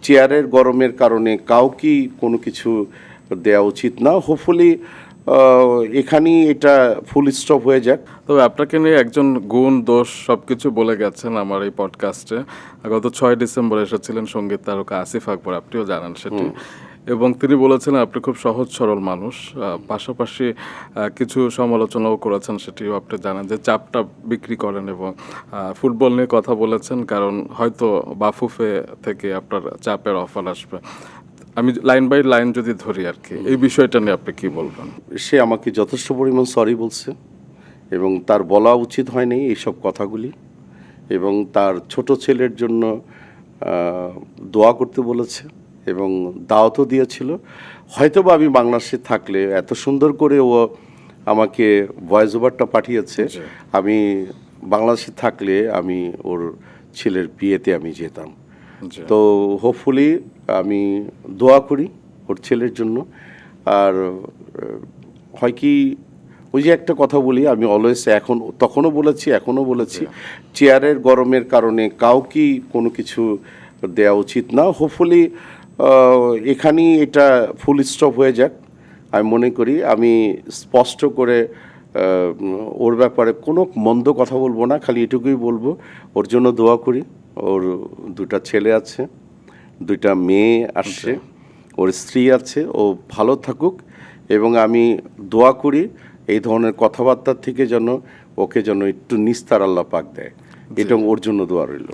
চেয়ারের গরমের কারণে কাউকে কোনো কিছু দেওয়া উচিত না। হোপফুলি এখানেই এটা ফুল স্টপ হয়ে যাক। তবে আপনাকে নিয়ে একজন গুণ দোষ সবকিছু বলে গেছেন আমার এই পডকাস্টে। গত 6 ডিসেম্বর এসেছিলেন সঙ্গীত তারকা আসিফ আকবর, আপনিও জানেন সেটি। এবং তিনি বলেছিলেন আপনি খুব সহজ সরল মানুষ, পাশাপাশি কিছু সমালোচনাও করেছেন, সেটিও আপনি জানেন যে চাপটা বিক্রি করেন এবং ফুটবল নিয়ে কথা বলেছেন, কারণ হয়তো বাফুফে থেকে আপনার চাপের অফার আসবে। আমি লাইন বাই লাইন যদি ধরি আর কি, এই বিষয়টা নিয়ে আপনি কি বলবেন? সে আমাকে যথেষ্ট পরিমাণ সরি বলছে এবং তার বলা উচিত হয়নি এইসব কথাগুলি, এবং তার ছোট ছেলের জন্য দোয়া করতে বলেছে এবং দাওয়াতও দিয়েছিল। হয়তোবা আমি বাংলাদেশে থাকলে এত সুন্দর করে ও আমাকে ভয়েস ওভারটা পাঠিয়েছে, আমি বাংলাদেশে থাকলে আমি ওর ছেলের বিয়েতে আমি যেতাম। তো হোপফুলি আমি দোয়া করি ওর ছেলের জন্য। আর হয় কি, ওই যে একটা কথা বলি, আমি অলওয়েজ তখনও বলেছি এখনও বলেছি, চেয়ারের গরমের কারণে কাউকে কোনো কিছু দেওয়া উচিত না। হোপফুলি এখানেই এটা ফুল স্টপ হয়ে যাক। আমি মনে করি আমি স্পষ্ট করে ওর ব্যাপারে কোনো মন্দ কথা বলবো না, খালি এটুকুই বলবো ওর জন্য দোয়া করি। ওর 2টা ছেলে আছে, 2টা মেয়ে আসছে, ওর স্ত্রী আছে, ও ভালো থাকুক। এবং আমি দোয়া করি এই ধরনের কথাবার্তা থেকে যেন ওকে যেন একটু নিস্তার আল্লাহ পাক দেয়, এটা ওর জন্য দোয়া রইল।